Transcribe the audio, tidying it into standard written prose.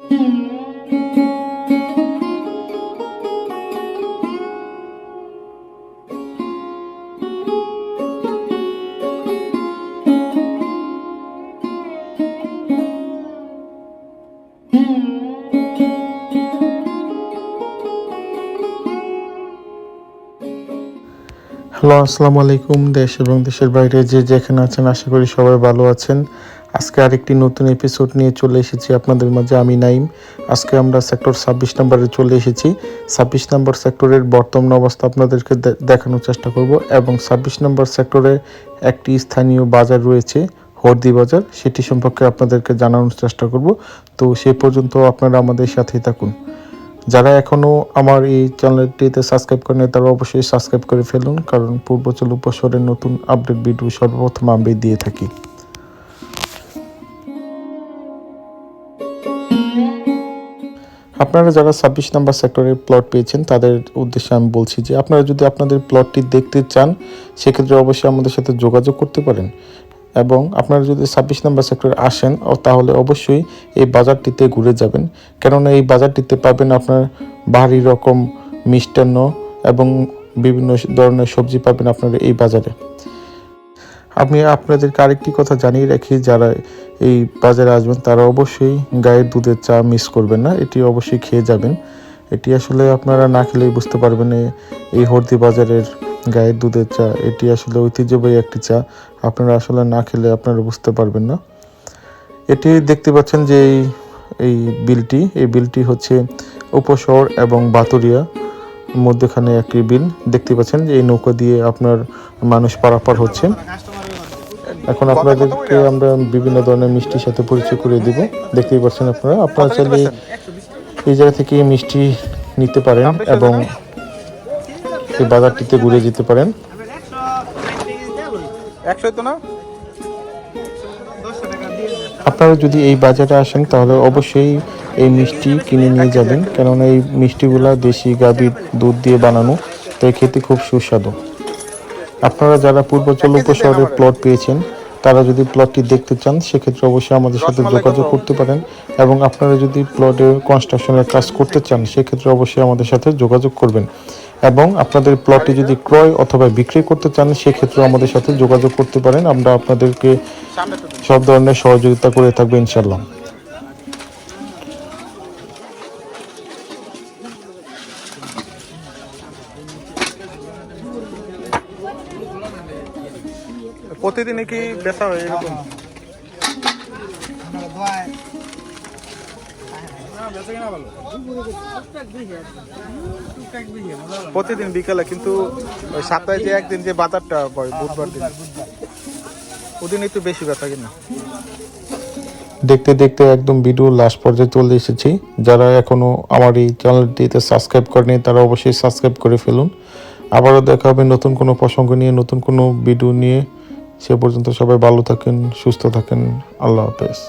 Hello, আসসালামু আলাইকুম। দেশ এবং দেশের বাইরে যে যেখানে আছেন আশা করি সবাই ভালো আছেন। আজকে আরেকটি নতুন এপিসোড নিয়ে চলে এসেছি আপনাদের মাঝে, আমি নাইম। আজকে আমরা সেক্টর 26 নম্বরে চলে এসেছি। 26 নম্বর সেক্টরের বর্তমান অবস্থা আপনাদেরকে দেখানোর চেষ্টা করব এবং 26 নম্বর সেক্টরে একটি স্থানীয় বাজার রয়েছে, হরদি বাজার, সেটি সম্পর্কে আপনাদেরকে জানানোর চেষ্টা করব। তো সে পর্যন্ত আপনারা আমাদের সাথেই থাকুন। যারা এখনও আমার এই চ্যানেলটিতে সাবস্ক্রাইব করেন তারা অবশ্যই সাবস্ক্রাইব করে ফেলুন, কারণ পূর্বাঞ্চল উপশহরের নতুন আপডেট ভিডিও সর্বপ্রথম আমি দিয়ে থাকি। আপনারা যারা 26 নম্বর সেক্টরে প্লট পেয়েছেন তাদের উদ্দেশ্যে আমি বলছি যে আপনারা যদি আপনাদের প্লটটি দেখতে চান সেক্ষেত্রে অবশ্যই আমাদের সাথে যোগাযোগ করতে পারেন। এবং আপনারা যদি 26 নম্বর সেক্টরে আসেন তাহলে অবশ্যই এই বাজারটিতে ঘুরে যাবেন, কেননা এই বাজারটিতে পাবেন আপনার ভারী রকম মিষ্টান্ন এবং বিভিন্ন ধরনের সবজি পাবেন আপনারা এই বাজারে। আমি আপনাদেরকে আরেকটি কথা জানিয়ে রাখি, যারা এই বাজারে আসবেন তারা অবশ্যই গায়ের দুধের চা মিস করবেন না, এটি অবশ্যই খেয়ে যাবেন। এটি আসলে আপনারা না খেলেই বুঝতে পারবেন এই হরদি বাজারের গায়ের দুধের চা, এটি আসলে ঐতিহ্যবাহী একটি চা। আপনারা আসলে না খেলে আপনারা বুঝতে পারবেন না। এটি দেখতে পাচ্ছেন যে এই বিলটি হচ্ছে উপশহর এবং বাতুরিয়া মধ্যখানে একটি বিল। দেখতে পাচ্ছেন যে এই নৌকা দিয়ে আপনার মানুষ পারাপার হচ্ছে। এখন আপনাদেরকে আমরা বিভিন্ন ধরনের মিষ্টির সাথে পরিচয় করে দিব। দেখতেই পাচ্ছেন আপনারা চাইলে এই জায়গা থেকে মিষ্টি নিতে পারেন এবং এই বাজারটিতে ঘুরে যেতে পারেন। আপনারা যদি এই বাজারে আসেন তাহলে অবশ্যই এই মিষ্টি কিনে নিয়ে যাবেন, কেননা এই মিষ্টিগুলা দেশি গাভীর দুধ দিয়ে বানানো, তাই খেতে খুব সুস্বাদু। আপনারা যারা পূর্বাঞ্চল উপশহরে প্লট পেয়েছেন তারা যদি প্লটটি দেখতে চান সেক্ষেত্রে অবশ্যই আমাদের সাথে যোগাযোগ করতে পারেন। এবং আপনারা যদি প্লটে কনস্ট্রাকশনের কাজ করতে চান সেক্ষেত্রে অবশ্যই আমাদের সাথে যোগাযোগ করবেন। এবং আপনাদের প্লটটি যদি ক্রয় অথবা বিক্রি করতে চান সেক্ষেত্রে আমাদের সাথে যোগাযোগ করতে পারেন। আমরা আপনাদেরকে সব ধরনের সহযোগিতা করে থাকবো ইনশাল্লাহ। প্রতিদিনই কি বেচা হয় এরকম? প্রতিদিন বিকালে, কিন্তু ওই সপ্তাহে যে একদিন যে বাজারটা হয় বুধবার দিন, ওদিন একটু বেশি বেচা কিনা। দেখতে দেখতে একদম ভিডিও লাস্ট পর্যায়ে চলে এসেছি। যারা এখনও আমার এই চ্যানেলটিতে সাবস্ক্রাইব করেনি তারা অবশ্যই সাবস্ক্রাইব করে ফেলুন। আবারও দেখা হবে নতুন কোনো প্রসঙ্গ নিয়ে, নতুন কোনো ভিডিও নিয়ে। সে পর্যন্ত সবাই ভালো থাকেন, সুস্থ থাকেন। আল্লাহ হাফেজ।